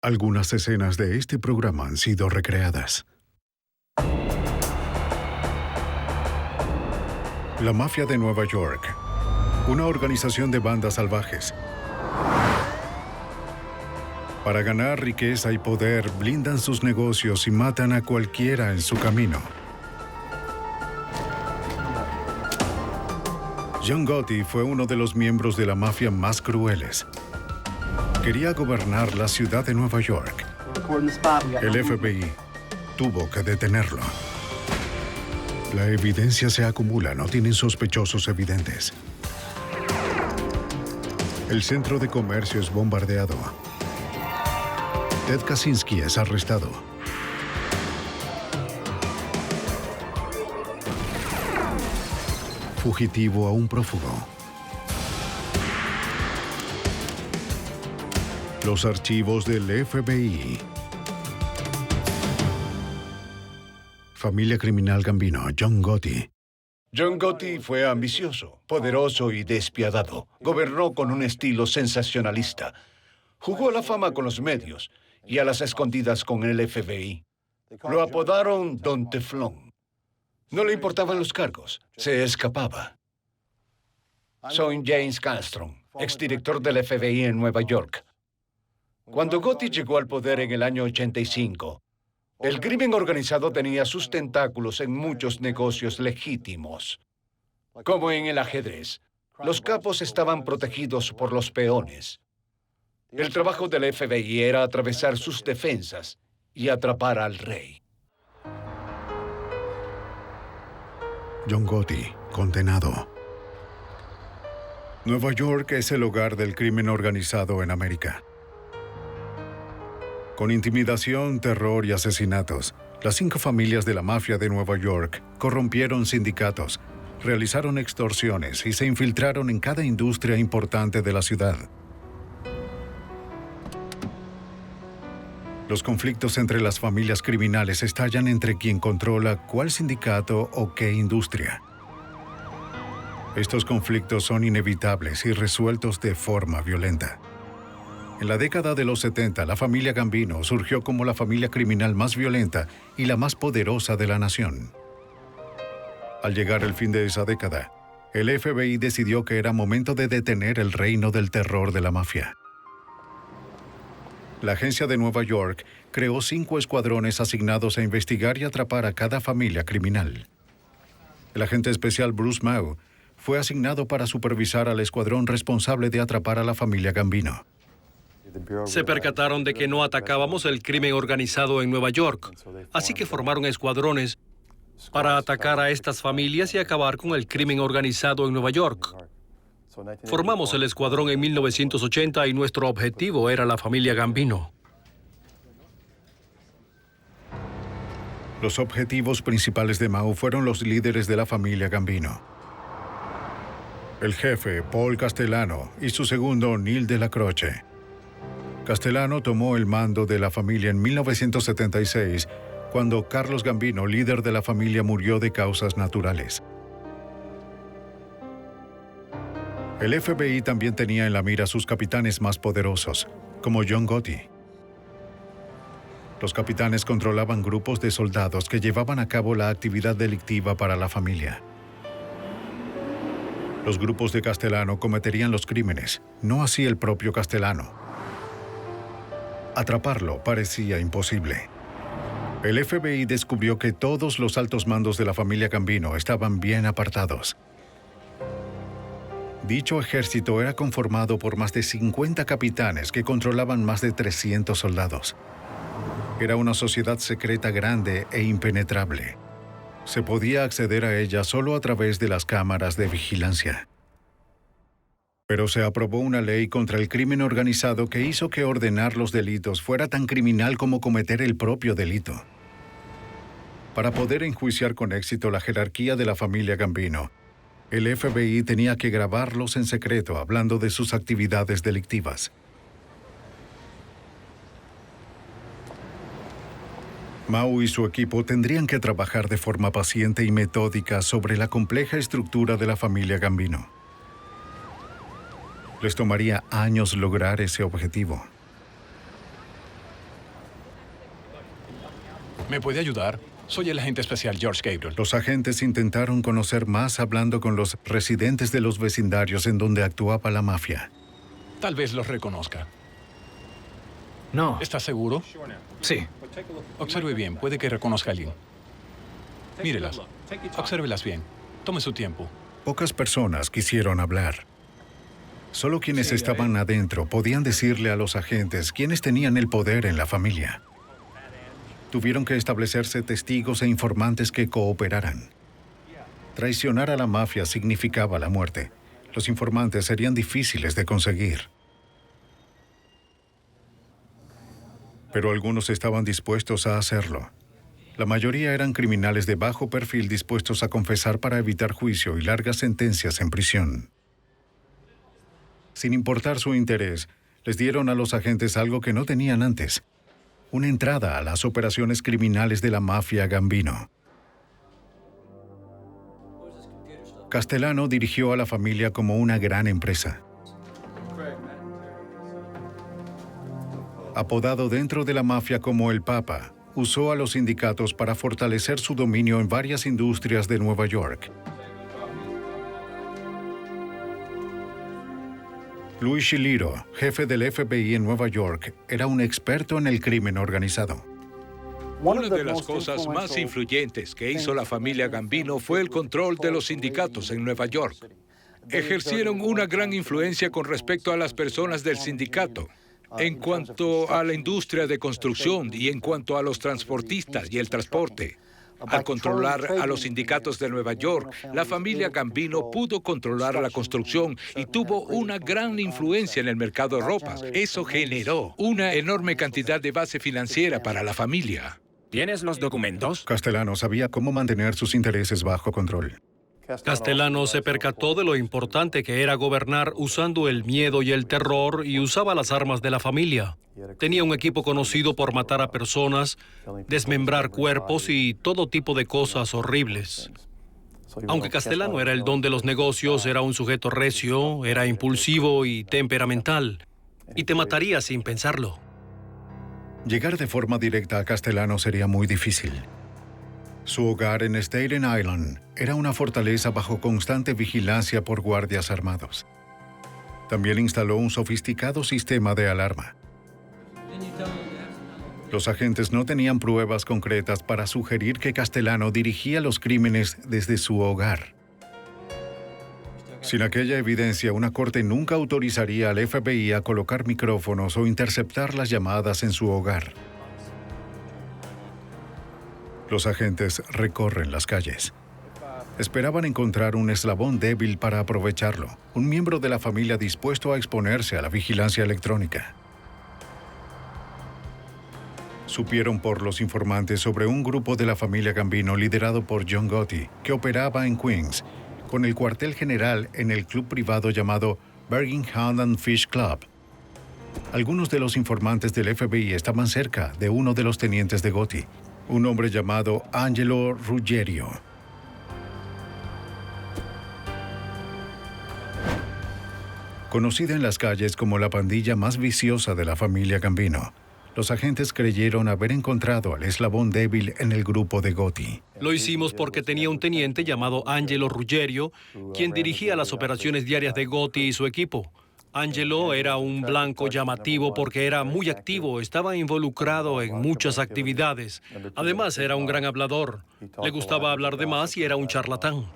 Algunas escenas de este programa han sido recreadas. La mafia de Nueva York, una organización de bandas salvajes. Para ganar riqueza y poder, blindan sus negocios y matan a cualquiera en su camino. John Gotti fue uno de los miembros de la mafia más crueles. Quería gobernar la ciudad de Nueva York. El FBI tuvo que detenerlo. La evidencia se acumula, no tienen sospechosos evidentes. El centro de comercio es bombardeado. Ted Kaczynski es arrestado. Fugitivo a un prófugo. Los archivos del FBI. Familia criminal Gambino, John Gotti. John Gotti fue ambicioso, poderoso y despiadado. Gobernó con un estilo sensacionalista. Jugó a la fama con los medios y a las escondidas con el FBI. Lo apodaron Don Teflón. No le importaban los cargos, se escapaba. Soy James Castron, exdirector del FBI en Nueva York. Cuando Gotti llegó al poder en el año 85, el crimen organizado tenía sus tentáculos en muchos negocios legítimos. Como en el ajedrez, los capos estaban protegidos por los peones. El trabajo del FBI era atravesar sus defensas y atrapar al rey. John Gotti, condenado. Nueva York es el hogar del crimen organizado en América. Con intimidación, terror y asesinatos, las 5 familias de la mafia de Nueva York corrompieron sindicatos, realizaron extorsiones y se infiltraron en cada industria importante de la ciudad. Los conflictos entre las familias criminales estallan entre quien controla cuál sindicato o qué industria. Estos conflictos son inevitables y resueltos de forma violenta. En la década de los 70, la familia Gambino surgió como la familia criminal más violenta y la más poderosa de la nación. Al llegar el fin de esa década, el FBI decidió que era momento de detener el reino del terror de la mafia. La agencia de Nueva York creó 5 escuadrones asignados a investigar y atrapar a cada familia criminal. El agente especial Bruce Mau fue asignado para supervisar al escuadrón responsable de atrapar a la familia Gambino. Se percataron de que no atacábamos el crimen organizado en Nueva York, así que formaron escuadrones para atacar a estas familias y acabar con el crimen organizado en Nueva York. Formamos el escuadrón en 1980 y nuestro objetivo era la familia Gambino. Los objetivos principales de Mao fueron los líderes de la familia Gambino. El jefe, Paul Castellano, y su segundo, Neil Delacroce. Castellano tomó el mando de la familia en 1976, cuando Carlos Gambino, líder de la familia, murió de causas naturales. El FBI también tenía en la mira a sus capitanes más poderosos, como John Gotti. Los capitanes controlaban grupos de soldados que llevaban a cabo la actividad delictiva para la familia. Los grupos de Castellano cometerían los crímenes, no así el propio Castellano. Atraparlo parecía imposible. El FBI descubrió que todos los altos mandos de la familia Gambino estaban bien apartados. Dicho ejército era conformado por más de 50 capitanes que controlaban más de 300 soldados. Era una sociedad secreta grande e impenetrable. Se podía acceder a ella solo a través de las cámaras de vigilancia. Pero se aprobó una ley contra el crimen organizado que hizo que ordenar los delitos fuera tan criminal como cometer el propio delito. Para poder enjuiciar con éxito la jerarquía de la familia Gambino, el FBI tenía que grabarlos en secreto hablando de sus actividades delictivas. Mao y su equipo tendrían que trabajar de forma paciente y metódica sobre la compleja estructura de la familia Gambino. Les tomaría años lograr ese objetivo. ¿Me puede ayudar? Soy el agente especial George Gabriel. Los agentes intentaron conocer más hablando con los residentes de los vecindarios en donde actuaba la mafia. Tal vez los reconozca. No. ¿Está seguro? Sí. Observe bien, puede que reconozca a alguien. Mírelas. Obsérvelas bien. Tome su tiempo. Pocas personas quisieron hablar. Solo quienes estaban adentro podían decirle a los agentes quiénes tenían el poder en la familia. Tuvieron que establecerse testigos e informantes que cooperaran. Traicionar a la mafia significaba la muerte. Los informantes serían difíciles de conseguir. Pero algunos estaban dispuestos a hacerlo. La mayoría eran criminales de bajo perfil dispuestos a confesar para evitar juicio y largas sentencias en prisión. Sin importar su interés, les dieron a los agentes algo que no tenían antes: una entrada a las operaciones criminales de la mafia Gambino. Castellano dirigió a la familia como una gran empresa. Apodado dentro de la mafia como el Papa, usó a los sindicatos para fortalecer su dominio en varias industrias de Nueva York. Louis Shilliro, jefe del FBI en Nueva York, era un experto en el crimen organizado. Una de las cosas más influyentes que hizo la familia Gambino fue el control de los sindicatos en Nueva York. Ejercieron una gran influencia con respecto a las personas del sindicato, en cuanto a la industria de construcción y en cuanto a los transportistas y el transporte. Al controlar a los sindicatos de Nueva York, la familia Gambino pudo controlar la construcción y tuvo una gran influencia en el mercado de ropas. Eso generó una enorme cantidad de base financiera para la familia. ¿Tienes los documentos? Castellano sabía cómo mantener sus intereses bajo control. Castellano se percató de lo importante que era gobernar usando el miedo y el terror, y usaba las armas de la familia. Tenía un equipo conocido por matar a personas, desmembrar cuerpos y todo tipo de cosas horribles. Aunque Castellano era el don de los negocios, era un sujeto recio, era impulsivo y temperamental, y te mataría sin pensarlo. Llegar de forma directa a Castellano sería muy difícil. Su hogar en Staten Island era una fortaleza bajo constante vigilancia por guardias armados. También instaló un sofisticado sistema de alarma. Los agentes no tenían pruebas concretas para sugerir que Castellano dirigía los crímenes desde su hogar. Sin aquella evidencia, una corte nunca autorizaría al FBI a colocar micrófonos o interceptar las llamadas en su hogar. Los agentes recorren las calles. Esperaban encontrar un eslabón débil para aprovecharlo, un miembro de la familia dispuesto a exponerse a la vigilancia electrónica. Supieron por los informantes sobre un grupo de la familia Gambino liderado por John Gotti, que operaba en Queens, con el cuartel general en el club privado llamado Birmingham and Fish Club. Algunos de los informantes del FBI estaban cerca de uno de los tenientes de Gotti, un hombre llamado Angelo Ruggiero. Conocida en las calles como la pandilla más viciosa de la familia Gambino, los agentes creyeron haber encontrado al eslabón débil en el grupo de Gotti. Lo hicimos porque tenía un teniente llamado Angelo Ruggiero, quien dirigía las operaciones diarias de Gotti y su equipo. Angelo era un blanco llamativo porque era muy activo, estaba involucrado en muchas actividades. Además, era un gran hablador. Le gustaba hablar de más y era un charlatán.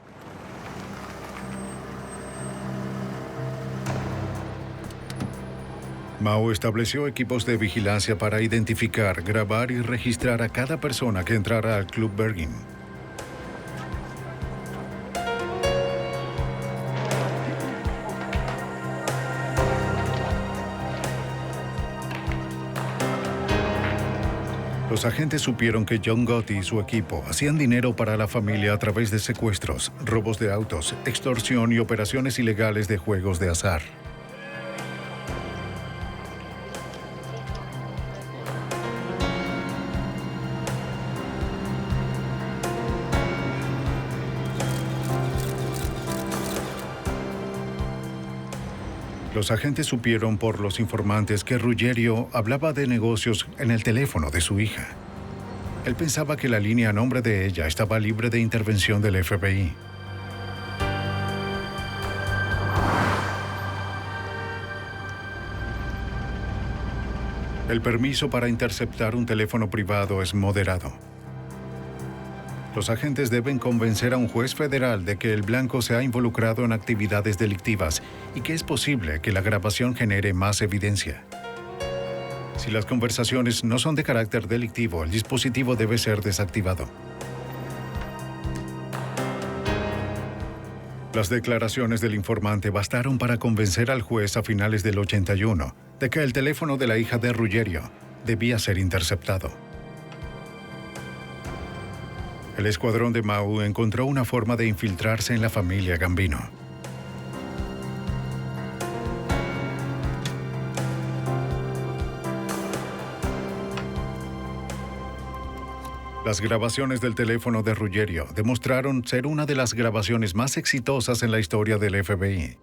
Mao estableció equipos de vigilancia para identificar, grabar y registrar a cada persona que entrara al Club Bergin. Los agentes supieron que John Gotti y su equipo hacían dinero para la familia a través de secuestros, robos de autos, extorsión y operaciones ilegales de juegos de azar. Los agentes supieron por los informantes que Ruggiero hablaba de negocios en el teléfono de su hija. Él pensaba que la línea a nombre de ella estaba libre de intervención del FBI. El permiso para interceptar un teléfono privado es moderado. Los agentes deben convencer a un juez federal de que el blanco se ha involucrado en actividades delictivas y que es posible que la grabación genere más evidencia. Si las conversaciones no son de carácter delictivo, el dispositivo debe ser desactivado. Las declaraciones del informante bastaron para convencer al juez a finales del 81 de que el teléfono de la hija de Ruggerio debía ser interceptado. El escuadrón de Mau encontró una forma de infiltrarse en la familia Gambino. Las grabaciones del teléfono de Ruggerio demostraron ser una de las grabaciones más exitosas en la historia del FBI.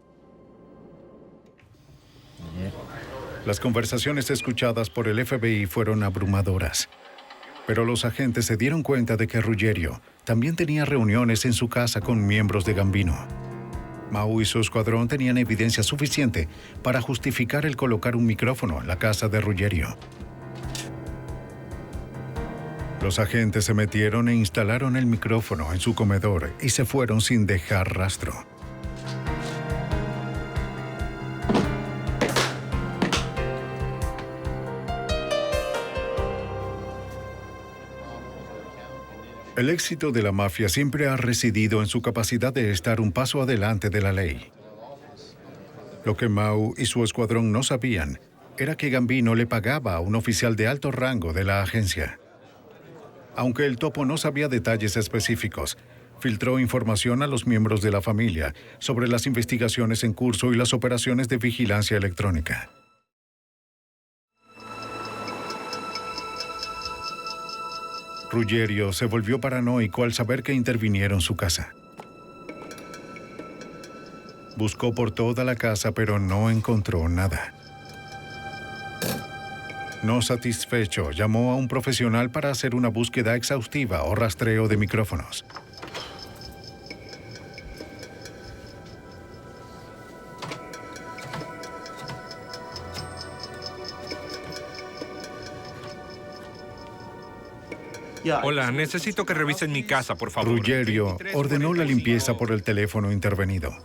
Las conversaciones escuchadas por el FBI fueron abrumadoras, pero los agentes se dieron cuenta de que Ruggerio también tenía reuniones en su casa con miembros de Gambino. Mau y su escuadrón tenían evidencia suficiente para justificar el colocar un micrófono en la casa de Ruggerio. Los agentes se metieron e instalaron el micrófono en su comedor y se fueron sin dejar rastro. El éxito de la mafia siempre ha residido en su capacidad de estar un paso adelante de la ley. Lo que Mau y su escuadrón no sabían era que Gambino le pagaba a un oficial de alto rango de la agencia. Aunque el topo no sabía detalles específicos, filtró información a los miembros de la familia sobre las investigaciones en curso y las operaciones de vigilancia electrónica. Ruggerio se volvió paranoico al saber que intervinieron su casa. Buscó por toda la casa, pero no encontró nada. No satisfecho, llamó a un profesional para hacer una búsqueda exhaustiva o rastreo de micrófonos. Hola, necesito que revisen mi casa, por favor. Ruggerio ordenó la limpieza por el teléfono intervenido.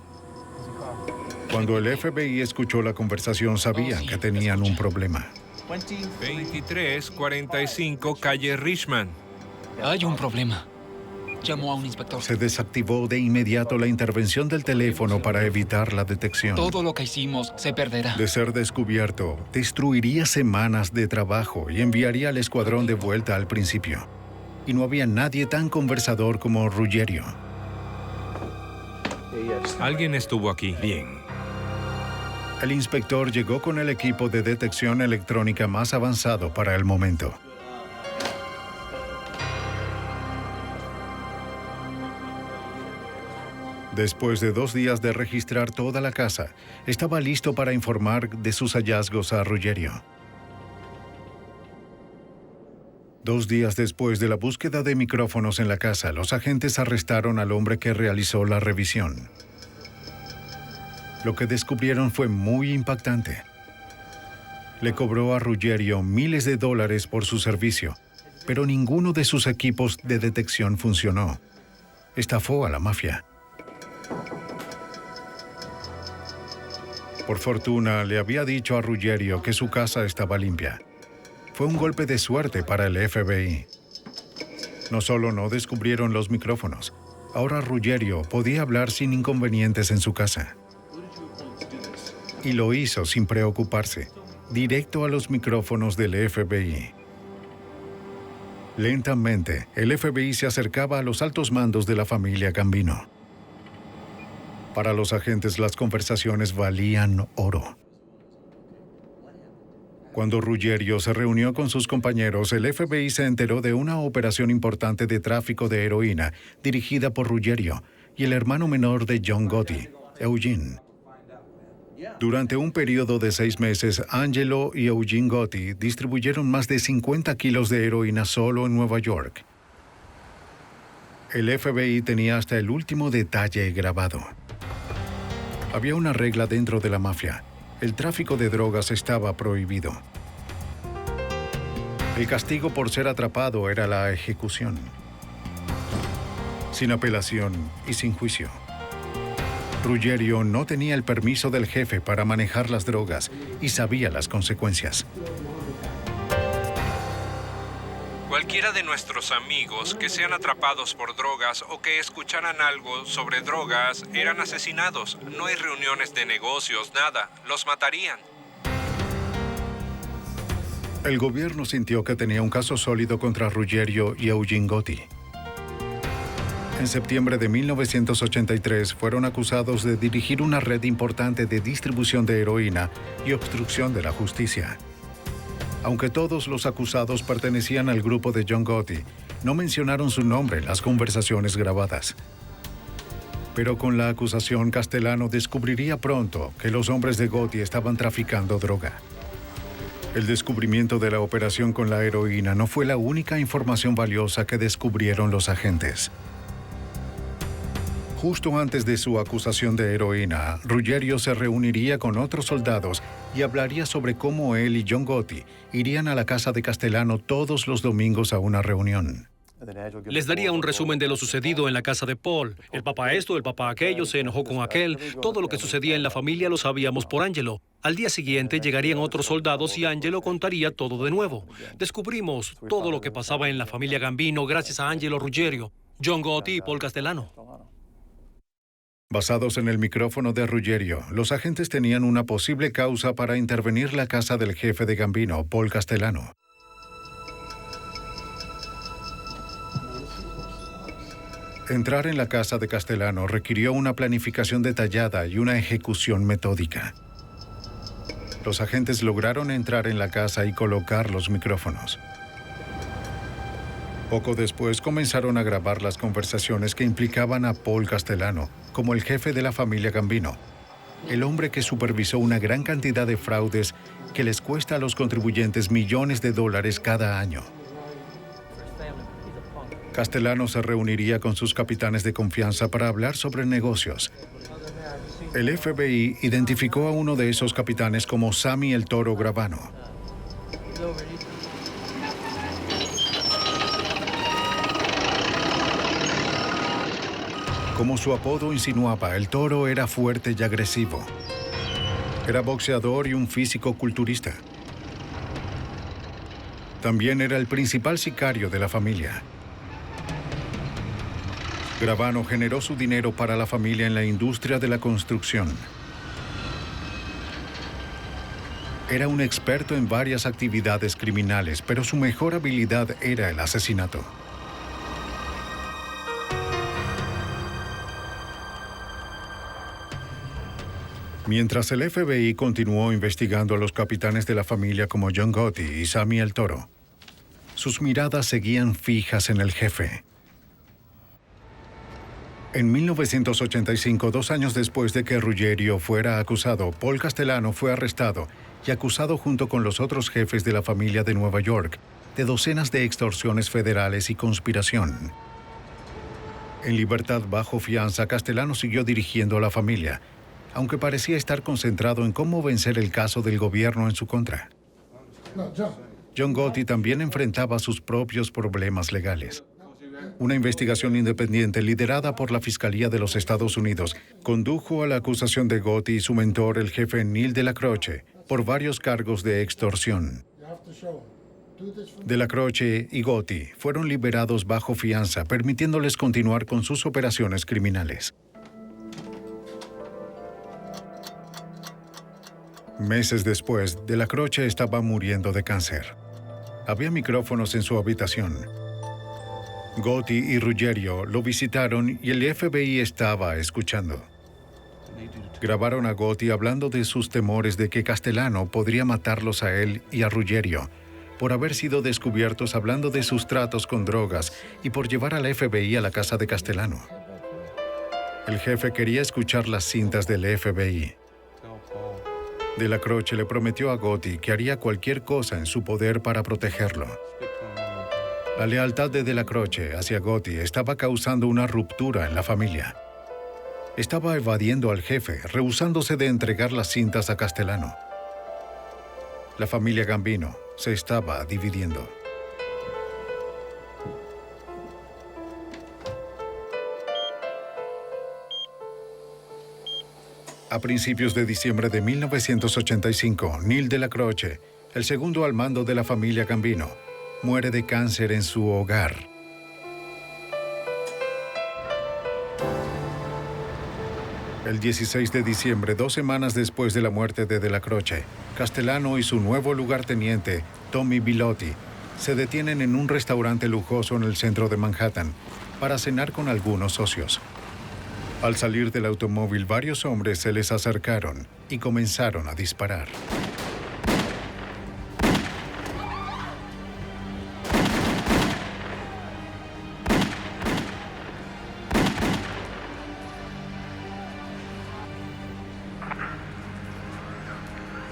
Cuando el FBI escuchó la conversación, sabían que tenían un problema. 2345 calle Richman. Hay un problema. Llamó a un inspector. Se desactivó de inmediato la intervención del teléfono para evitar la detección. Todo lo que hicimos se perderá. De ser descubierto, destruiría semanas de trabajo y enviaría al escuadrón de vuelta al principio. Y no había nadie tan conversador como Ruggerio. Alguien estuvo aquí. Bien. El inspector llegó con el equipo de detección electrónica más avanzado para el momento. Después de 2 días de registrar toda la casa, estaba listo para informar de sus hallazgos a Ruggerio. 2 días después de la búsqueda de micrófonos en la casa, los agentes arrestaron al hombre que realizó la revisión. Lo que descubrieron fue muy impactante. Le cobró a Ruggerio miles de dólares por su servicio, pero ninguno de sus equipos de detección funcionó. Estafó a la mafia. Por fortuna, le había dicho a Ruggerio que su casa estaba limpia. Fue un golpe de suerte para el FBI. No solo no descubrieron los micrófonos, ahora Ruggerio podía hablar sin inconvenientes en su casa. Y lo hizo sin preocuparse, directo a los micrófonos del FBI. Lentamente, el FBI se acercaba a los altos mandos de la familia Gambino. Para los agentes, las conversaciones valían oro. Cuando Ruggerio se reunió con sus compañeros, el FBI se enteró de una operación importante de tráfico de heroína dirigida por Ruggerio y el hermano menor de John Gotti, Eugene. Durante un periodo de 6 meses, Angelo y Eugene Gotti distribuyeron más de 50 kilos de heroína solo en Nueva York. El FBI tenía hasta el último detalle grabado. Había una regla dentro de la mafia. El tráfico de drogas estaba prohibido. El castigo por ser atrapado era la ejecución. Sin apelación y sin juicio. Ruggiero no tenía el permiso del jefe para manejar las drogas y sabía las consecuencias. Cualquiera de nuestros amigos que sean atrapados por drogas o que escucharan algo sobre drogas eran asesinados. No hay reuniones de negocios, nada. Los matarían. El gobierno sintió que tenía un caso sólido contra Ruggiero y Eugene Gotti. En septiembre de 1983 fueron acusados de dirigir una red importante de distribución de heroína y obstrucción de la justicia. Aunque todos los acusados pertenecían al grupo de John Gotti, no mencionaron su nombre en las conversaciones grabadas. Pero con la acusación, Castellano descubriría pronto que los hombres de Gotti estaban traficando droga. El descubrimiento de la operación con la heroína no fue la única información valiosa que descubrieron los agentes. Justo antes de su acusación de heroína, Ruggiero se reuniría con otros soldados y hablaría sobre cómo él y John Gotti irían a la casa de Castellano todos los domingos a una reunión. Les daría un resumen de lo sucedido en la casa de Paul. El papá esto, el papá aquello, se enojó con aquel. Todo lo que sucedía en la familia lo sabíamos por Angelo. Al día siguiente llegarían otros soldados y Angelo contaría todo de nuevo. Descubrimos todo lo que pasaba en la familia Gambino gracias a Angelo Ruggiero, John Gotti y Paul Castellano. Basados en el micrófono de Ruggiero, los agentes tenían una posible causa para intervenir la casa del jefe de Gambino, Paul Castellano. Entrar en la casa de Castellano requirió una planificación detallada y una ejecución metódica. Los agentes lograron entrar en la casa y colocar los micrófonos. Poco después comenzaron a grabar las conversaciones que implicaban a Paul Castellano como el jefe de la familia Gambino, el hombre que supervisó una gran cantidad de fraudes que les cuesta a los contribuyentes millones de dólares cada año. Castellano se reuniría con sus capitanes de confianza para hablar sobre negocios. El FBI identificó a uno de esos capitanes como Sammy el Toro Gravano. Como su apodo insinuaba, el Toro era fuerte y agresivo. Era boxeador y un físico culturista. También era el principal sicario de la familia. Gravano generó su dinero para la familia en la industria de la construcción. Era un experto en varias actividades criminales, pero su mejor habilidad era el asesinato. Mientras el FBI continuó investigando a los capitanes de la familia como John Gotti y Sammy el Toro, sus miradas seguían fijas en el jefe. En 1985, 2 años después de que Ruggiero fuera acusado, Paul Castellano fue arrestado y acusado junto con los otros jefes de la familia de Nueva York de docenas de extorsiones federales y conspiración. En libertad bajo fianza, Castellano siguió dirigiendo a la familia, aunque parecía estar concentrado en cómo vencer el caso del gobierno en su contra. John Gotti también enfrentaba sus propios problemas legales. Una investigación independiente liderada por la Fiscalía de los Estados Unidos condujo a la acusación de Gotti y su mentor, el jefe Neil Delacroce, por varios cargos de extorsión. Delacroce y Gotti fueron liberados bajo fianza, permitiéndoles continuar con sus operaciones criminales. Meses después, Delacroce estaba muriendo de cáncer. Había micrófonos en su habitación. Gotti y Ruggiero lo visitaron y el FBI estaba escuchando. Grabaron a Gotti hablando de sus temores de que Castellano podría matarlos a él y a Ruggiero por haber sido descubiertos hablando de sus tratos con drogas y por llevar al FBI a la casa de Castellano. El jefe quería escuchar las cintas del FBI. De la Croce le prometió a Gotti que haría cualquier cosa en su poder para protegerlo. La lealtad de la Croce hacia Gotti estaba causando una ruptura en la familia. Estaba evadiendo al jefe, rehusándose de entregar las cintas a Castellano. La familia Gambino se estaba dividiendo. A principios de diciembre de 1985, Neil de la Croce, el segundo al mando de la familia Gambino, muere de cáncer en su hogar. El 16 de diciembre, 2 semanas después de la muerte de la Croce, Castellano y su nuevo lugarteniente, Tommy Bilotti, se detienen en un restaurante lujoso en el centro de Manhattan para cenar con algunos socios. Al salir del automóvil, varios hombres se les acercaron y comenzaron a disparar.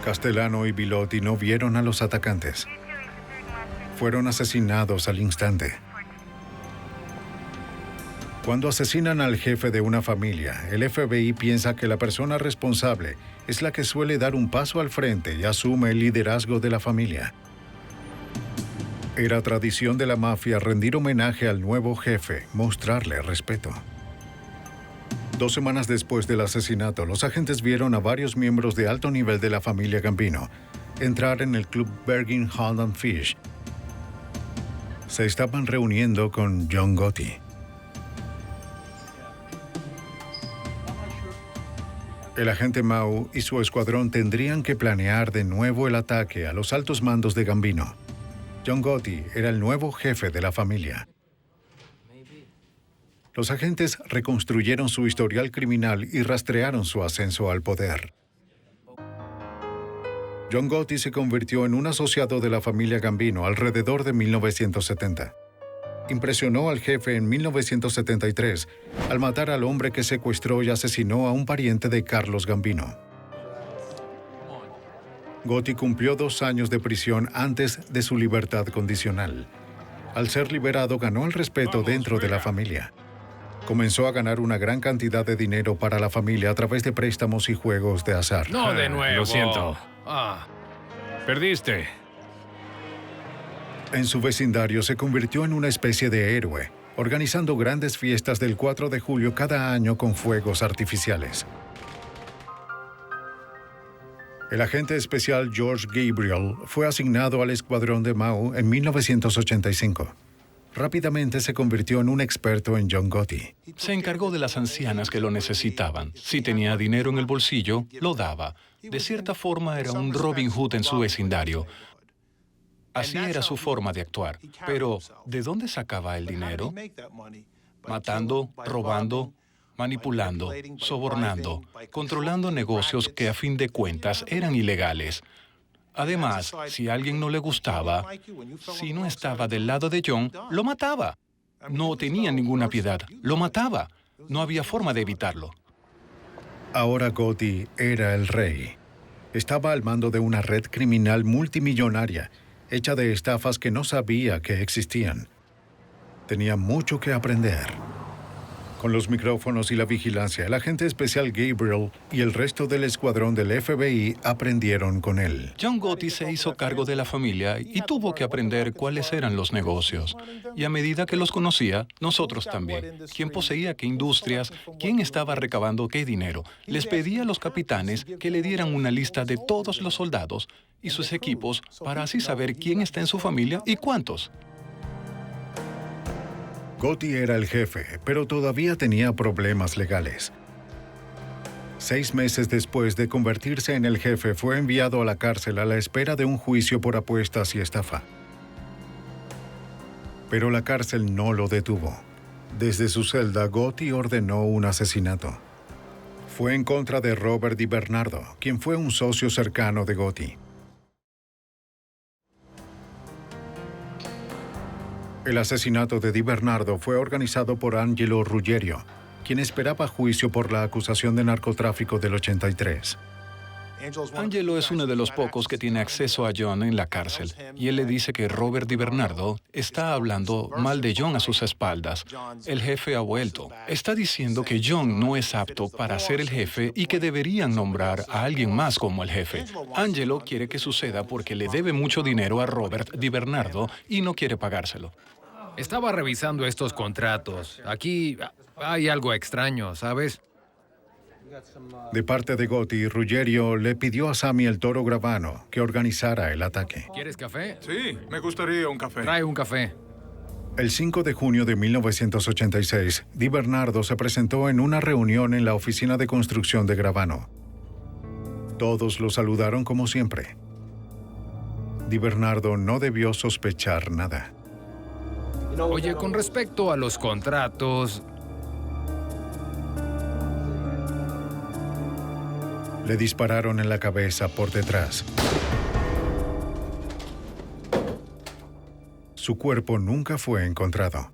Castellano y Bilotti no vieron a los atacantes. Fueron asesinados al instante. Cuando asesinan al jefe de una familia, el FBI piensa que la persona responsable es la que suele dar un paso al frente y asume el liderazgo de la familia. Era tradición de la mafia rendir homenaje al nuevo jefe, mostrarle respeto. 2 semanas después del asesinato, los agentes vieron a varios miembros de alto nivel de la familia Gambino entrar en el club Bergin Holland Fish. Se estaban reuniendo con John Gotti. El agente Mao y su escuadrón tendrían que planear de nuevo el ataque a los altos mandos de Gambino. John Gotti era el nuevo jefe de la familia. Los agentes reconstruyeron su historial criminal y rastrearon su ascenso al poder. John Gotti se convirtió en un asociado de la familia Gambino alrededor de 1970. Impresionó al jefe en 1973 al matar al hombre que secuestró y asesinó a un pariente de Carlos Gambino. Gotti cumplió 2 años de prisión antes de su libertad condicional. Al ser liberado, ganó el respeto dentro de la familia. Comenzó a ganar una gran cantidad de dinero para la familia a través de préstamos y juegos de azar. No, de nuevo. Lo siento. Perdiste. En su vecindario se convirtió en una especie de héroe, organizando grandes fiestas del 4 de julio cada año con fuegos artificiales. El agente especial George Gabriel fue asignado al escuadrón de Mao en 1985. Rápidamente se convirtió en un experto en John Gotti. Se encargó de las ancianas que lo necesitaban. Si tenía dinero en el bolsillo, lo daba. De cierta forma era un Robin Hood en su vecindario. Así era su forma de actuar. Pero, ¿de dónde sacaba el dinero? Matando, robando, manipulando, sobornando, controlando negocios que a fin de cuentas eran ilegales. Además, si a alguien no le gustaba, si no estaba del lado de John, lo mataba. No tenía ninguna piedad, lo mataba. No había forma de evitarlo. Ahora Gotti era el rey. Estaba al mando de una red criminal multimillonaria, hecha de estafas que no sabía que existían. Tenía mucho que aprender. Con los micrófonos y la vigilancia, el agente especial Gabriel y el resto del escuadrón del FBI aprendieron con él. John Gotti se hizo cargo de la familia y tuvo que aprender cuáles eran los negocios. Y a medida que los conocía, nosotros también. ¿Quién poseía qué industrias? ¿Quién estaba recabando qué dinero? Les pedía a los capitanes que le dieran una lista de todos los soldados y sus equipos para así saber quién está en su familia y cuántos. Gotti era el jefe, pero todavía tenía problemas legales. 6 meses después de convertirse en el jefe, fue enviado a la cárcel a la espera de un juicio por apuestas y estafa. Pero la cárcel no lo detuvo. Desde su celda, Gotti ordenó un asesinato. Fue en contra de Robert Di Bernardo, quien fue un socio cercano de Gotti. El asesinato de Di Bernardo fue organizado por Angelo Ruggiero, quien esperaba juicio por la acusación de narcotráfico del 83. Angelo es uno de los pocos que tiene acceso a John en la cárcel, y él le dice que Robert DiBernardo está hablando mal de John a sus espaldas. El jefe ha vuelto. Está diciendo que John no es apto para ser el jefe y que deberían nombrar a alguien más como el jefe. Angelo quiere que suceda porque le debe mucho dinero a Robert DiBernardo y no quiere pagárselo. Estaba revisando estos contratos. Aquí hay algo extraño, ¿sabes? De parte de Gotti, Ruggerio le pidió a Sammy el Toro Gravano que organizara el ataque. ¿Quieres café? Sí, me gustaría un café. Trae un café. El 5 de junio de 1986, DiBernardo se presentó en una reunión en la oficina de construcción de Gravano. Todos lo saludaron como siempre. DiBernardo no debió sospechar nada. Oye, con respecto a los contratos, Le dispararon en la cabeza por detrás. Su cuerpo nunca fue encontrado.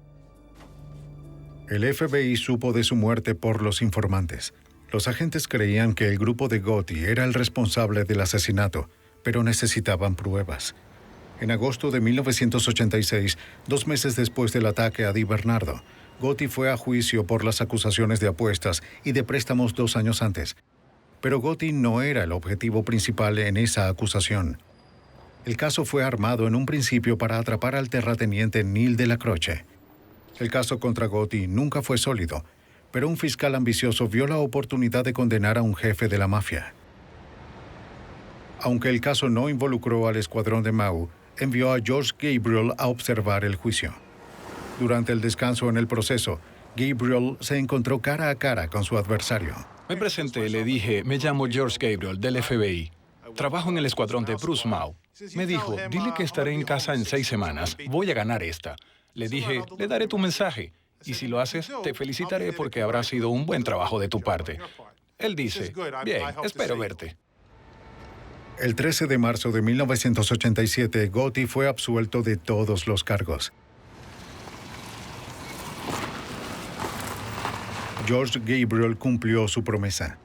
El FBI supo de su muerte por los informantes. Los agentes creían que el grupo de Gotti era el responsable del asesinato, pero necesitaban pruebas. En agosto de 1986, 2 meses después del ataque a DiBernardo, Gotti fue a juicio por las acusaciones de apuestas y de préstamos 2 años antes. Pero Gotti no era el objetivo principal en esa acusación. El caso fue armado en un principio para atrapar al terrateniente Neil Delacroce. El caso contra Gotti nunca fue sólido, pero un fiscal ambicioso vio la oportunidad de condenar a un jefe de la mafia. Aunque el caso no involucró al escuadrón de Mau, envió a George Gabriel a observar el juicio. Durante el descanso en el proceso, Gabriel se encontró cara a cara con su adversario. Me presenté, le dije, me llamo George Gabriel, del FBI. Trabajo en el escuadrón de Bruce Mau. Me dijo, dile que estaré en casa en 6 semanas. Voy a ganar esta. Le dije, le daré tu mensaje. Y si lo haces, te felicitaré porque habrá sido un buen trabajo de tu parte. Él dice, bien, espero verte. El 13 de marzo de 1987, Gotti fue absuelto de todos los cargos. George Gabriel cumplió su promesa.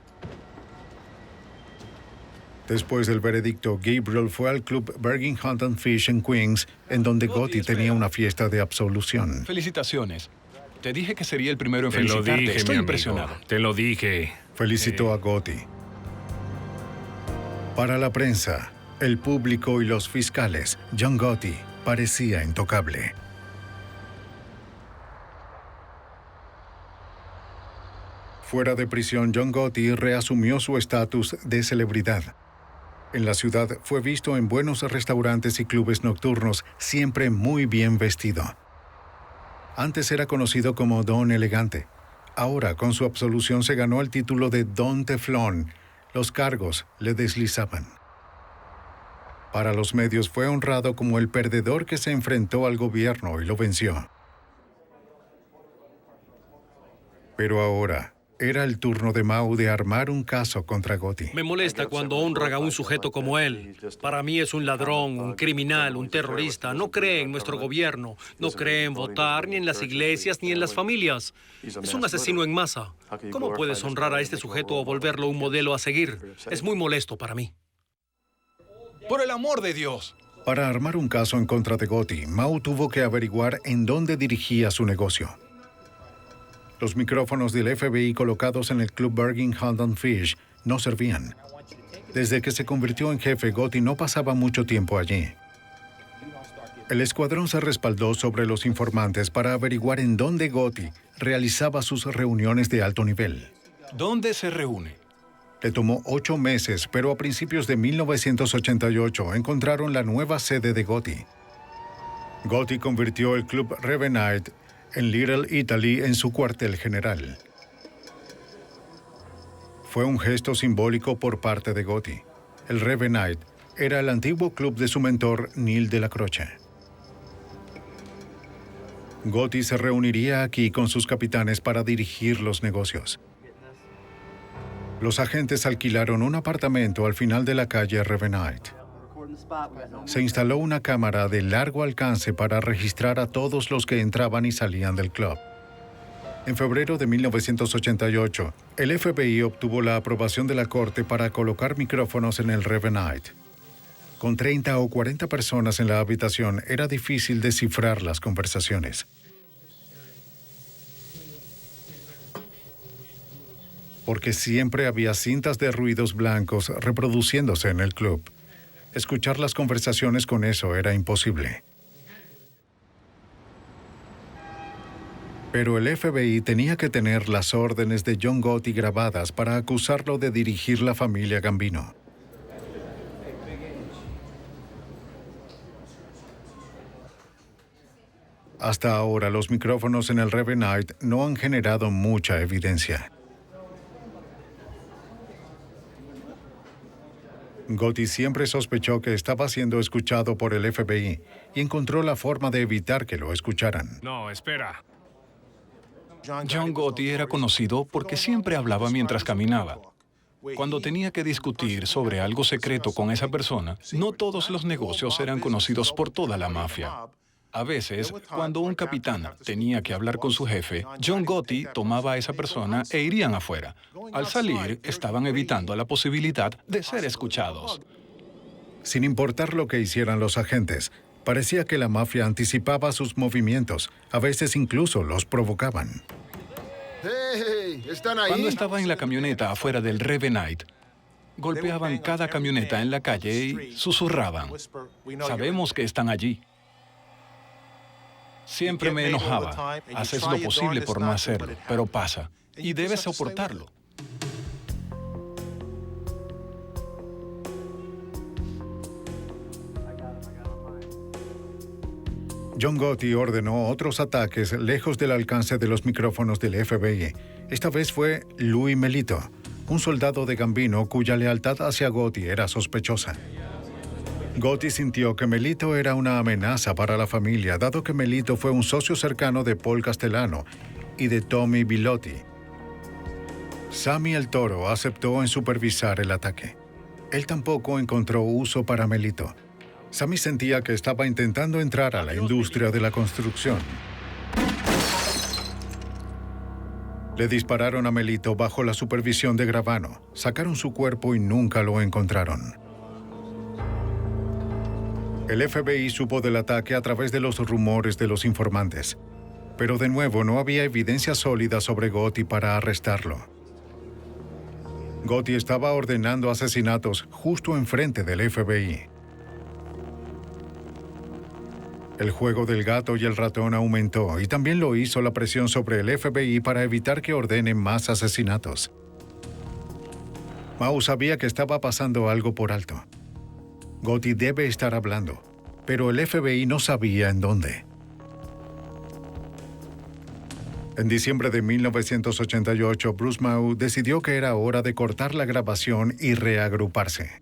Después del veredicto, Gabriel fue al club Bergin Hunt and Fish en Queens, en donde Gotti tenía una fiesta de absolución. Felicitaciones. Te dije que sería el primero en felicitarte. Estoy impresionado. Te lo dije. Felicitó a Gotti. Para la prensa, el público y los fiscales, John Gotti parecía intocable. Fuera de prisión, John Gotti reasumió su estatus de celebridad. En la ciudad fue visto en buenos restaurantes y clubes nocturnos, siempre muy bien vestido. Antes era conocido como Don Elegante. Ahora, con su absolución, se ganó el título de Don Teflón. Los cargos le deslizaban. Para los medios fue honrado como el perdedor que se enfrentó al gobierno y lo venció. Pero ahora era el turno de Mau de armar un caso contra Gotti. Me molesta cuando honran a un sujeto como él. Para mí es un ladrón, un criminal, un terrorista. No cree en nuestro gobierno, no cree en votar ni en las iglesias ni en las familias. Es un asesino en masa. ¿Cómo puedes honrar a este sujeto o volverlo un modelo a seguir? Es muy molesto para mí. ¡Por el amor de Dios! Para armar un caso en contra de Gotti, Mau tuvo que averiguar en dónde dirigía su negocio. Los micrófonos del FBI colocados en el club Bergin Hunt and Fish no servían. Desde que se convirtió en jefe, Gotti no pasaba mucho tiempo allí. El escuadrón se respaldó sobre los informantes para averiguar en dónde Gotti realizaba sus reuniones de alto nivel. ¿Dónde se reúne? Le tomó 8 meses, pero a principios de 1988 encontraron la nueva sede de Gotti. Gotti convirtió el club Revenite en Little Italy en su cuartel general. Fue un gesto simbólico por parte de Gotti. El Revenite era el antiguo club de su mentor, Neil Delacroce. Gotti se reuniría aquí con sus capitanes para dirigir los negocios. Los agentes alquilaron un apartamento al final de la calle Revenite. Se instaló una cámara de largo alcance para registrar a todos los que entraban y salían del club. En febrero de 1988, el FBI obtuvo la aprobación de la corte para colocar micrófonos en el Rivernight. Con 30 o 40 personas en la habitación, era difícil descifrar las conversaciones. Porque siempre había cintas de ruidos blancos reproduciéndose en el club. Escuchar las conversaciones con eso era imposible. Pero el FBI tenía que tener las órdenes de John Gotti grabadas para acusarlo de dirigir la familia Gambino. Hasta ahora, los micrófonos en el Rivernight no han generado mucha evidencia. Gotti siempre sospechó que estaba siendo escuchado por el FBI y encontró la forma de evitar que lo escucharan. No, espera. John Gotti era conocido porque siempre hablaba mientras caminaba. Cuando tenía que discutir sobre algo secreto con esa persona, no todos los negocios eran conocidos por toda la mafia. A veces, cuando un capitán tenía que hablar con su jefe, John Gotti tomaba a esa persona e irían afuera. Al salir, estaban evitando la posibilidad de ser escuchados. Sin importar lo que hicieran los agentes, parecía que la mafia anticipaba sus movimientos, a veces incluso los provocaban. ¡Hey! ¿Están ahí? Cuando estaba en la camioneta afuera del Rivernight, golpeaban cada camioneta en la calle y susurraban: "Sabemos que están allí". Siempre me enojaba. Haces lo posible por no hacerlo, pero pasa. Y debes soportarlo. John Gotti ordenó otros ataques lejos del alcance de los micrófonos del FBI. Esta vez fue Louis Melito, un soldado de Gambino cuya lealtad hacia Gotti era sospechosa. Gotti sintió que Melito era una amenaza para la familia, dado que Melito fue un socio cercano de Paul Castellano y de Tommy Bilotti. Sammy el Toro aceptó en supervisar el ataque. Él tampoco encontró uso para Melito. Sammy sentía que estaba intentando entrar a la industria de la construcción. Le dispararon a Melito bajo la supervisión de Gravano. Sacaron su cuerpo y nunca lo encontraron. El FBI supo del ataque a través de los rumores de los informantes. Pero de nuevo no había evidencia sólida sobre Gotti para arrestarlo. Gotti estaba ordenando asesinatos justo enfrente del FBI. El juego del gato y el ratón aumentó y también lo hizo la presión sobre el FBI para evitar que ordene más asesinatos. Mao sabía que estaba pasando algo por alto. Gotti debe estar hablando, pero el FBI no sabía en dónde. En diciembre de 1988, Bruce Mao decidió que era hora de cortar la grabación y reagruparse.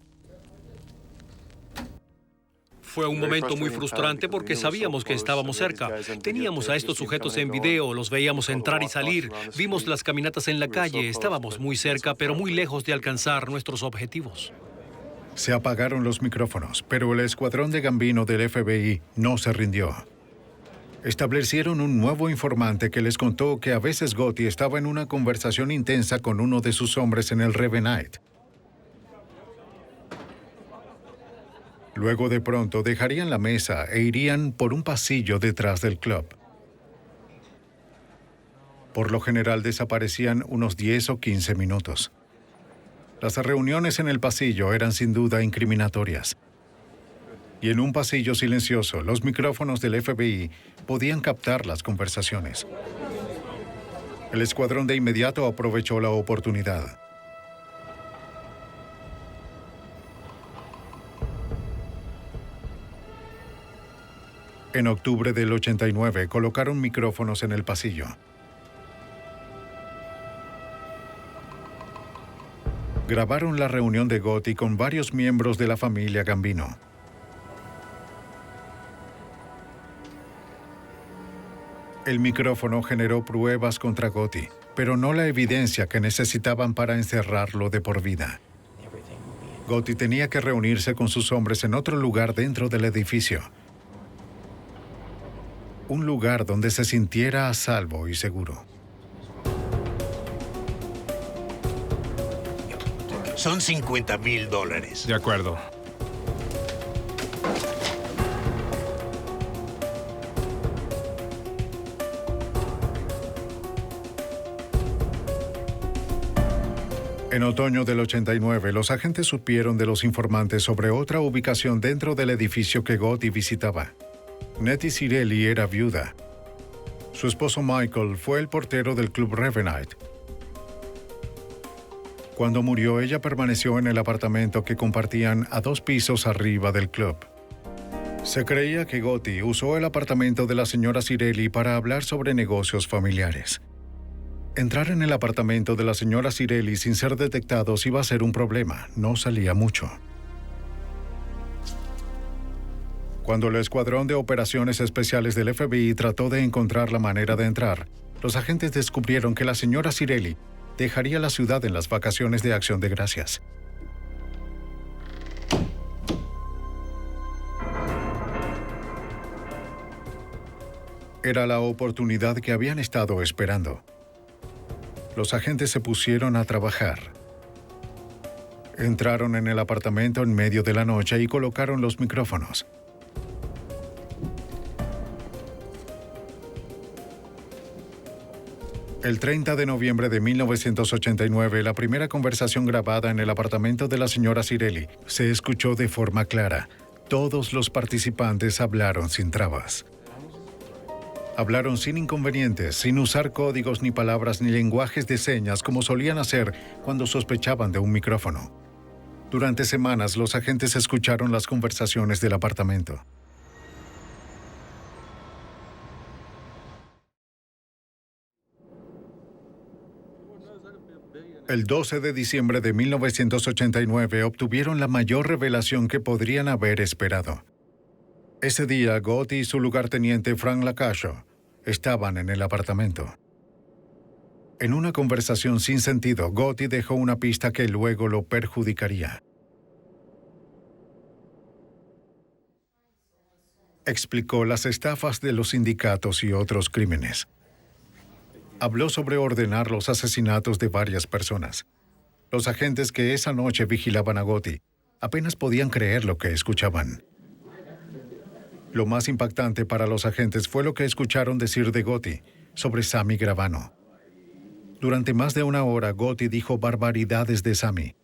Fue un momento muy frustrante porque sabíamos que estábamos cerca. Teníamos a estos sujetos en video, los veíamos entrar y salir, vimos las caminatas en la calle, estábamos muy cerca, pero muy lejos de alcanzar nuestros objetivos. Se apagaron los micrófonos, pero el escuadrón de Gambino del FBI no se rindió. Establecieron un nuevo informante que les contó que a veces Gotti estaba en una conversación intensa con uno de sus hombres en el Rivernight. Luego de pronto dejarían la mesa e irían por un pasillo detrás del club. Por lo general desaparecían unos 10 o 15 minutos. Las reuniones en el pasillo eran sin duda incriminatorias. Y en un pasillo silencioso, los micrófonos del FBI podían captar las conversaciones. El escuadrón de inmediato aprovechó la oportunidad. En octubre del 89, colocaron micrófonos en el pasillo. Grabaron la reunión de Gotti con varios miembros de la familia Gambino. El micrófono generó pruebas contra Gotti, pero no la evidencia que necesitaban para encerrarlo de por vida. Gotti tenía que reunirse con sus hombres en otro lugar dentro del edificio. Un lugar donde se sintiera a salvo y seguro. Son $50,000. De acuerdo. En otoño del 89, los agentes supieron de los informantes sobre otra ubicación dentro del edificio que Gotti visitaba. Nettie Cirelli era viuda. Su esposo Michael fue el portero del Club Revenite. Cuando murió, ella permaneció en el apartamento que compartían a 2 pisos arriba del club. Se creía que Gotti usó el apartamento de la señora Cirelli para hablar sobre negocios familiares. Entrar en el apartamento de la señora Cirelli sin ser detectados iba a ser un problema. No salía mucho. Cuando el Escuadrón de Operaciones Especiales del FBI trató de encontrar la manera de entrar, los agentes descubrieron que la señora Cirelli dejaría la ciudad en las vacaciones de Acción de Gracias. Era la oportunidad que habían estado esperando. Los agentes se pusieron a trabajar. Entraron en el apartamento en medio de la noche y colocaron los micrófonos. El 30 de noviembre de 1989, la primera conversación grabada en el apartamento de la señora Cirelli se escuchó de forma clara. Todos los participantes hablaron sin trabas. Hablaron sin inconvenientes, sin usar códigos ni palabras ni lenguajes de señas como solían hacer cuando sospechaban de un micrófono. Durante semanas, los agentes escucharon las conversaciones del apartamento. El 12 de diciembre de 1989 obtuvieron la mayor revelación que podrían haber esperado. Ese día, Gotti y su lugarteniente Frank Lacascio estaban en el apartamento. En una conversación sin sentido, Gotti dejó una pista que luego lo perjudicaría. Explicó las estafas de los sindicatos y otros crímenes. Habló sobre ordenar los asesinatos de varias personas. Los agentes que esa noche vigilaban a Gotti apenas podían creer lo que escuchaban. Lo más impactante para los agentes fue lo que escucharon decir de Gotti sobre Sammy Gravano. Durante más de una hora, Gotti dijo barbaridades de Sammy.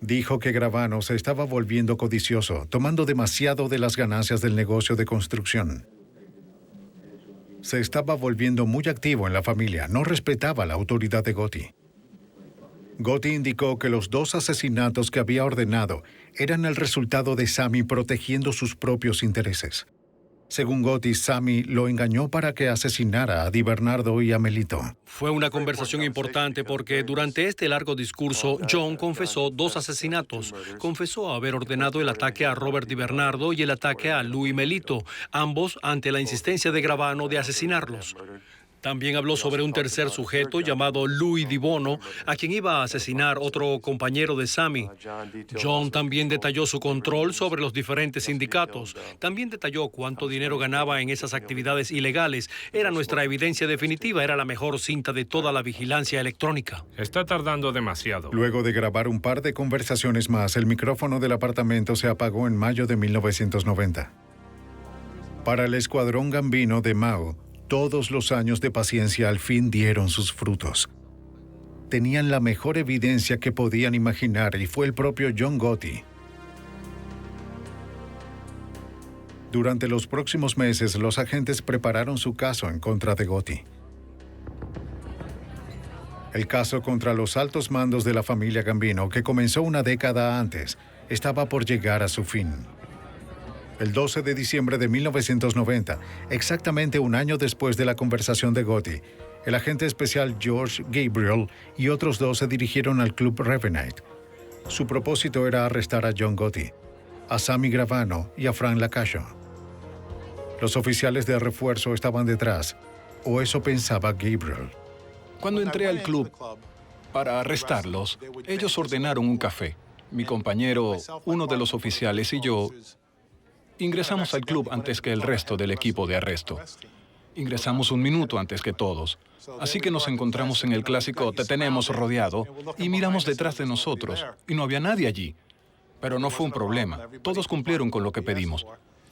Dijo que Gravano se estaba volviendo codicioso, tomando demasiado de las ganancias del negocio de construcción. Se estaba volviendo muy activo en la familia, no respetaba la autoridad de Gotti. Gotti indicó que los 2 asesinatos que había ordenado eran el resultado de Sammy protegiendo sus propios intereses. Según Gotti, Sammy lo engañó para que asesinara a Di Bernardo y a Melito. Fue una conversación importante porque durante este largo discurso, John confesó 2 asesinatos. Confesó haber ordenado el ataque a Robert Di Bernardo y el ataque a Louis Melito, ambos ante la insistencia de Gravano de asesinarlos. También habló sobre un tercer sujeto llamado Louis Di Bono, a quien iba a asesinar otro compañero de Sammy. John también detalló su control sobre los diferentes sindicatos. También detalló cuánto dinero ganaba en esas actividades ilegales. Era nuestra evidencia definitiva, era la mejor cinta de toda la vigilancia electrónica. Está tardando demasiado. Luego de grabar un par de conversaciones más, el micrófono del apartamento se apagó en mayo de 1990. Para el Escuadrón Gambino de Mao, todos los años de paciencia al fin dieron sus frutos. Tenían la mejor evidencia que podían imaginar y fue el propio John Gotti. Durante los próximos meses, los agentes prepararon su caso en contra de Gotti. El caso contra los altos mandos de la familia Gambino, que comenzó una década antes, estaba por llegar a su fin. El 12 de diciembre de 1990, exactamente un año después de la conversación de Gotti, el agente especial George Gabriel y otros 2 se dirigieron al Club Revenite. Su propósito era arrestar a John Gotti, a Sammy Gravano y a Frank Lacascio. Los oficiales de refuerzo estaban detrás, o eso pensaba Gabriel. Cuando entré al club para arrestarlos, ellos ordenaron un café. Mi compañero, uno de los oficiales y yo ingresamos al club antes que el resto del equipo de arresto. Ingresamos un minuto antes que todos. Así que nos encontramos en el clásico "te tenemos rodeado" y miramos detrás de nosotros y no había nadie allí. Pero no fue un problema. Todos cumplieron con lo que pedimos.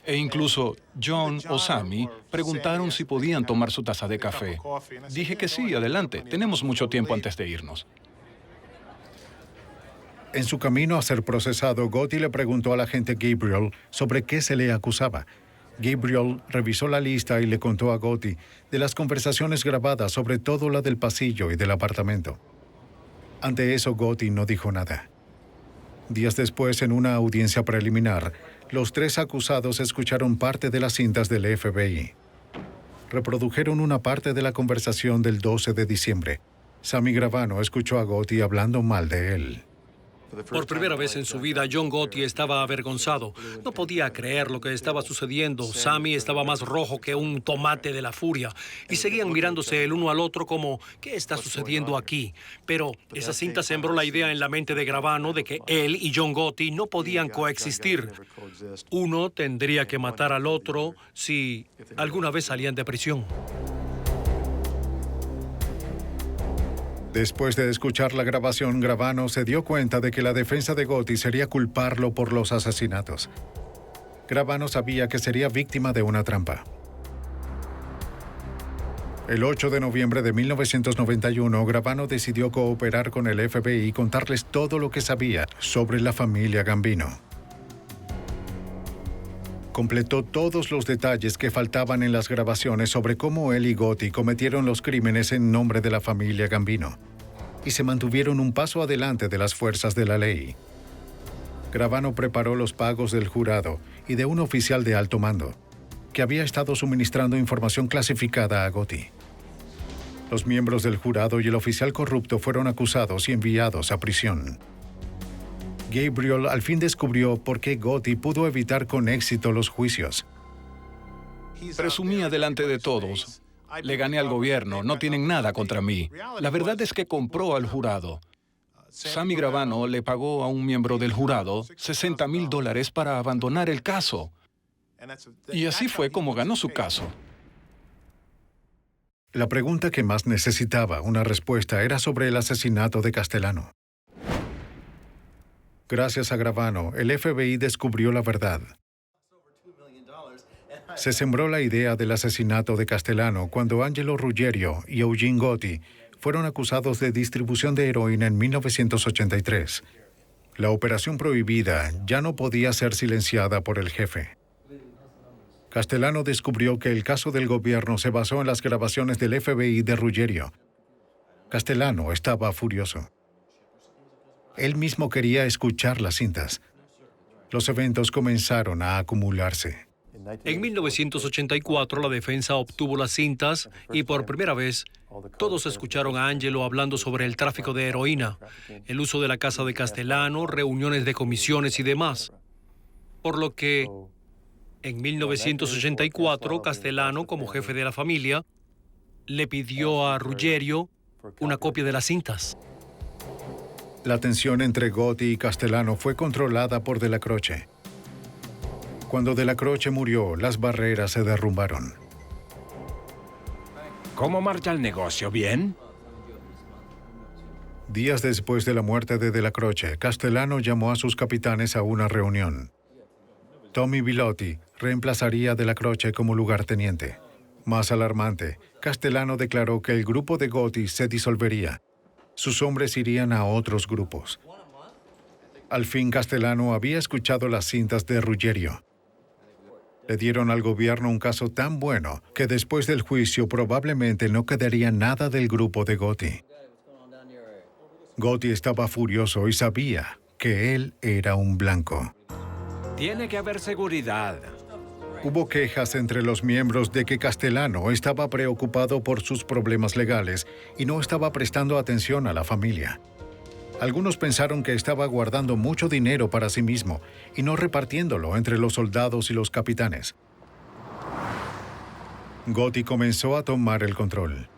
E incluso John o Sammy preguntaron si podían tomar su taza de café. Dije que sí, adelante. Tenemos mucho tiempo antes de irnos. En su camino a ser procesado, Gotti le preguntó al agente Gabriel sobre qué se le acusaba. Gabriel revisó la lista y le contó a Gotti de las conversaciones grabadas, sobre todo la del pasillo y del apartamento. Ante eso, Gotti no dijo nada. Días después, en una audiencia preliminar, los tres acusados escucharon parte de las cintas del FBI. Reprodujeron una parte de la conversación del 12 de diciembre. Sammy Gravano escuchó a Gotti hablando mal de él. Por primera vez en su vida, John Gotti estaba avergonzado. No podía creer lo que estaba sucediendo. Sammy estaba más rojo que un tomate de la furia. Y seguían mirándose el uno al otro como, ¿qué está sucediendo aquí? Pero esa cinta sembró la idea en la mente de Gravano de que él y John Gotti no podían coexistir. Uno tendría que matar al otro si alguna vez salían de prisión. Después de escuchar la grabación, Gravano se dio cuenta de que la defensa de Gotti sería culparlo por los asesinatos. Gravano sabía que sería víctima de una trampa. El 8 de noviembre de 1991, Gravano decidió cooperar con el FBI y contarles todo lo que sabía sobre la familia Gambino. Completó todos los detalles que faltaban en las grabaciones sobre cómo él y Gotti cometieron los crímenes en nombre de la familia Gambino y se mantuvieron un paso adelante de las fuerzas de la ley. Gravano preparó los pagos del jurado y de un oficial de alto mando que había estado suministrando información clasificada a Gotti. Los miembros del jurado y el oficial corrupto fueron acusados y enviados a prisión. Gabriel al fin descubrió por qué Gotti pudo evitar con éxito los juicios. Presumía delante de todos. Le gané al gobierno, no tienen nada contra mí. La verdad es que compró al jurado. Sammy Gravano le pagó a un miembro del jurado $60,000 para abandonar el caso. Y así fue como ganó su caso. La pregunta que más necesitaba una respuesta era sobre el asesinato de Castellano. Gracias a Gravano, el FBI descubrió la verdad. Se sembró la idea del asesinato de Castellano cuando Angelo Ruggiero y Eugene Gotti fueron acusados de distribución de heroína en 1983. La operación prohibida ya no podía ser silenciada por el jefe. Castellano descubrió que el caso del gobierno se basó en las grabaciones del FBI de Ruggiero. Castellano estaba furioso. Él mismo quería escuchar las cintas. Los eventos comenzaron a acumularse. En 1984, la defensa obtuvo las cintas y por primera vez todos escucharon a Angelo hablando sobre el tráfico de heroína, el uso de la casa de Castellano, reuniones de comisiones y demás. Por lo que, en 1984, Castellano, como jefe de la familia, le pidió a Ruggiero una copia de las cintas. La tensión entre Gotti y Castellano fue controlada por De la Croce. Cuando De la Croce murió, las barreras se derrumbaron. ¿Cómo marcha el negocio? ¿Bien? Días después de la muerte de la Croce, Castellano llamó a sus capitanes a una reunión. Tommy Bilotti reemplazaría a De la Croce como lugarteniente. Más alarmante, Castellano declaró que el grupo de Gotti se disolvería. Sus hombres irían a otros grupos. Al fin, Castellano había escuchado las cintas de Ruggiero. Le dieron al gobierno un caso tan bueno que después del juicio probablemente no quedaría nada del grupo de Gotti. Gotti estaba furioso y sabía que él era un blanco. Tiene que haber seguridad. Hubo quejas entre los miembros de que Castellano estaba preocupado por sus problemas legales y no estaba prestando atención a la familia. Algunos pensaron que estaba guardando mucho dinero para sí mismo y no repartiéndolo entre los soldados y los capitanes. Gotti comenzó a tomar el control.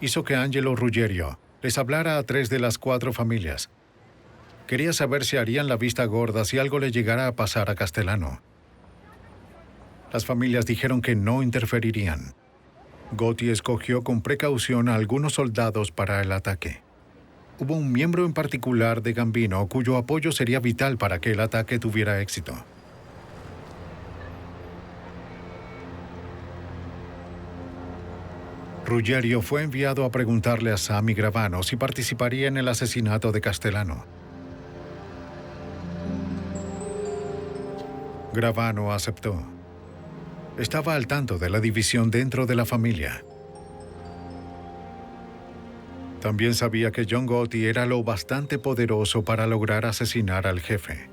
Hizo que Angelo Ruggiero les hablara a 3 de las 4 familias. Quería saber si harían la vista gorda si algo le llegara a pasar a Castellano. Las familias dijeron que no interferirían. Gotti escogió con precaución a algunos soldados para el ataque. Hubo un miembro en particular de Gambino cuyo apoyo sería vital para que el ataque tuviera éxito. Ruggerio fue enviado a preguntarle a Sammy Gravano si participaría en el asesinato de Castellano. Gravano aceptó. Estaba al tanto de la división dentro de la familia. También sabía que John Gotti era lo bastante poderoso para lograr asesinar al jefe.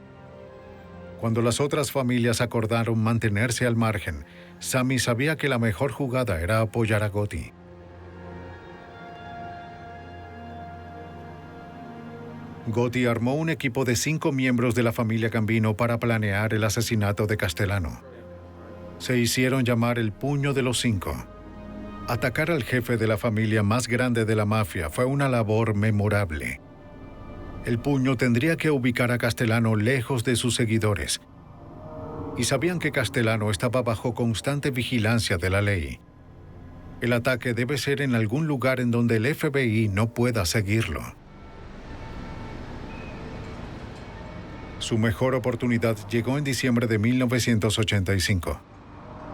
Cuando las otras familias acordaron mantenerse al margen, Sammy sabía que la mejor jugada era apoyar a Gotti. Gotti armó un equipo de 5 miembros de la familia Gambino para planear el asesinato de Castellano. Se hicieron llamar el Puño de los 5. Atacar al jefe de la familia más grande de la mafia fue una labor memorable. El Puño tendría que ubicar a Castellano lejos de sus seguidores. Y sabían que Castellano estaba bajo constante vigilancia de la ley. El ataque debe ser en algún lugar en donde el FBI no pueda seguirlo. Su mejor oportunidad llegó en diciembre de 1985.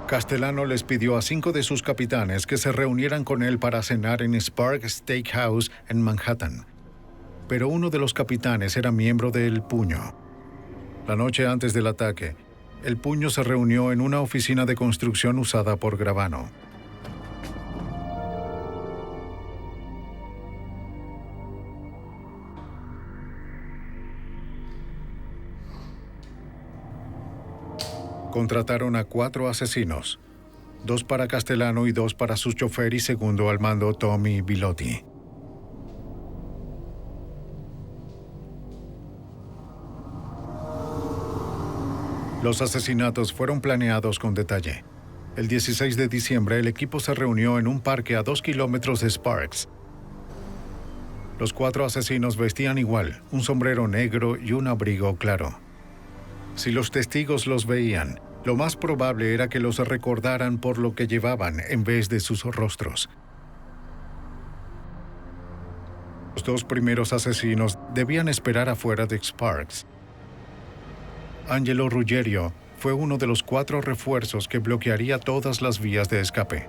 Castellano les pidió a 5 de sus capitanes que se reunieran con él para cenar en Spark Steakhouse en Manhattan. Pero uno de los capitanes era miembro del Puño. La noche antes del ataque, el Puño se reunió en una oficina de construcción usada por Gravano. Contrataron a 4 asesinos, 2 para Castellano y 2 para su chofer y segundo al mando, Tommy Bilotti. Los asesinatos fueron planeados con detalle. El 16 de diciembre, el equipo se reunió en un parque a 2 kilómetros de Sparks. Los 4 asesinos vestían igual, un sombrero negro y un abrigo claro. Si los testigos los veían, lo más probable era que los recordaran por lo que llevaban en vez de sus rostros. Los 2 primeros asesinos debían esperar afuera de Sparks. Angelo Ruggerio fue uno de los 4 refuerzos que bloquearía todas las vías de escape.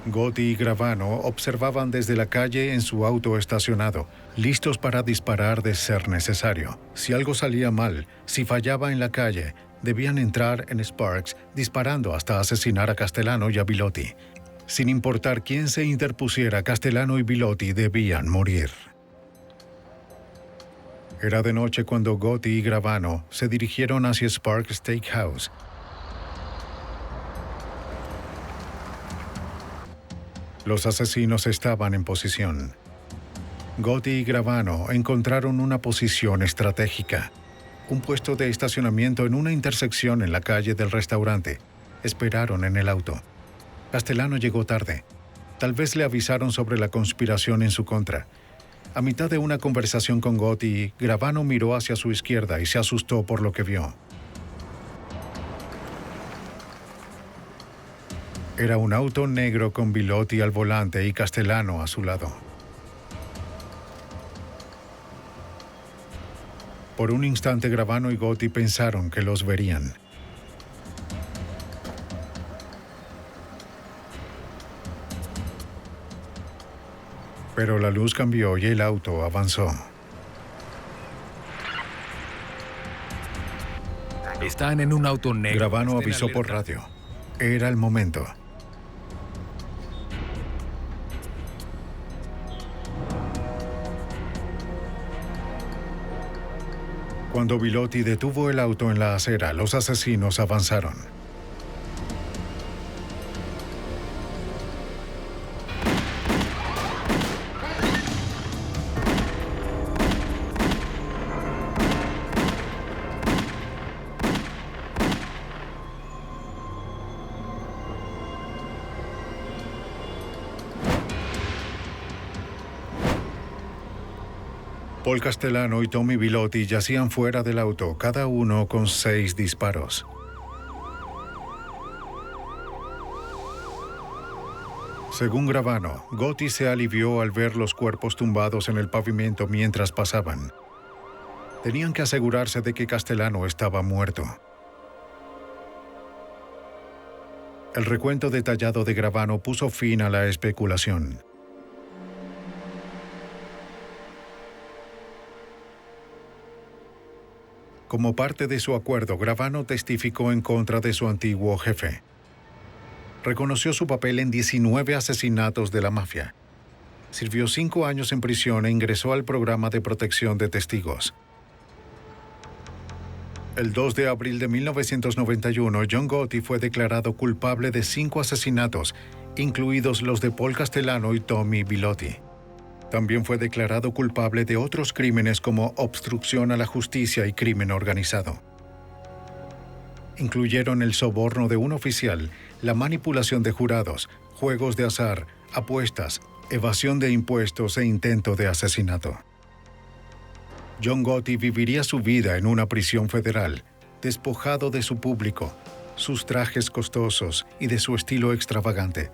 Gotti y Gravano observaban desde la calle en su auto estacionado, listos para disparar de ser necesario. Si algo salía mal, si fallaba en la calle, debían entrar en Sparks disparando hasta asesinar a Castellano y a Bilotti. Sin importar quién se interpusiera, Castellano y Bilotti debían morir. Era de noche cuando Gotti y Gravano se dirigieron hacia Spark Steakhouse. Los asesinos estaban en posición. Gotti y Gravano encontraron una posición estratégica, un puesto de estacionamiento en una intersección en la calle del restaurante. Esperaron en el auto. Castellano llegó tarde. Tal vez le avisaron sobre la conspiración en su contra. A mitad de una conversación con Gotti, Gravano miró hacia su izquierda y se asustó por lo que vio. Era un auto negro con Bilotti al volante y Castellano a su lado. Por un instante Gravano y Gotti pensaron que los verían. Pero la luz cambió y el auto avanzó. Están en un auto negro. Gravano avisó por radio. Era el momento. Cuando Bilotti detuvo el auto en la acera, los asesinos avanzaron. Paul Castellano y Tommy Bilotti yacían fuera del auto, cada uno con 6 disparos. Según Gravano, Gotti se alivió al ver los cuerpos tumbados en el pavimento mientras pasaban. Tenían que asegurarse de que Castellano estaba muerto. El recuento detallado de Gravano puso fin a la especulación. Como parte de su acuerdo, Gravano testificó en contra de su antiguo jefe. Reconoció su papel en 19 asesinatos de la mafia. Sirvió 5 años en prisión e ingresó al programa de protección de testigos. El 2 de abril de 1991, John Gotti fue declarado culpable de 5 asesinatos, incluidos los de Paul Castellano y Tommy Bilotti. También fue declarado culpable de otros crímenes como obstrucción a la justicia y crimen organizado. Incluyeron el soborno de un oficial, la manipulación de jurados, juegos de azar, apuestas, evasión de impuestos e intento de asesinato. John Gotti viviría su vida en una prisión federal, despojado de su público, sus trajes costosos y de su estilo extravagante.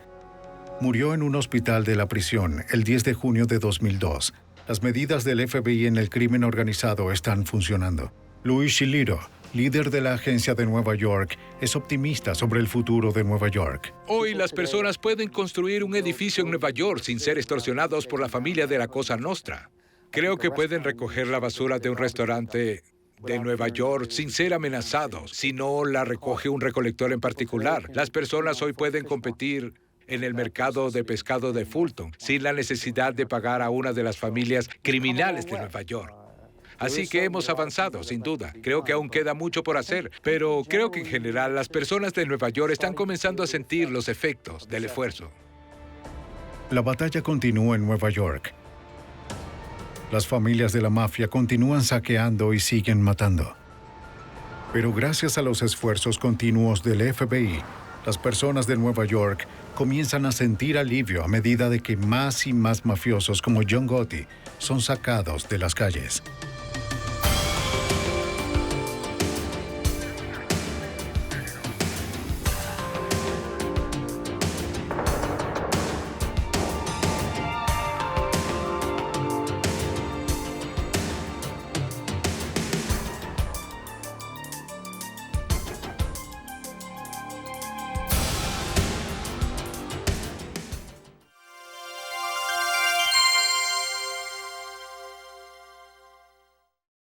Murió en un hospital de la prisión el 10 de junio de 2002. Las medidas del FBI en el crimen organizado están funcionando. Louis Chiliro, líder de la agencia de Nueva York, es optimista sobre el futuro de Nueva York. Hoy las personas pueden construir un edificio en Nueva York sin ser extorsionados por la familia de la Cosa Nostra. Creo que pueden recoger la basura de un restaurante de Nueva York sin ser amenazados, si no la recoge un recolector en particular. Las personas hoy pueden competir en el mercado de pescado de Fulton sin la necesidad de pagar a una de las familias criminales de Nueva York. Así que hemos avanzado, sin duda. Creo que aún queda mucho por hacer, pero creo que en general las personas de Nueva York están comenzando a sentir los efectos del esfuerzo. La batalla continúa en Nueva York. Las familias de la mafia continúan saqueando y siguen matando. Pero gracias a los esfuerzos continuos del FBI, las personas de Nueva York comienzan a sentir alivio a medida de que más y más mafiosos como John Gotti son sacados de las calles.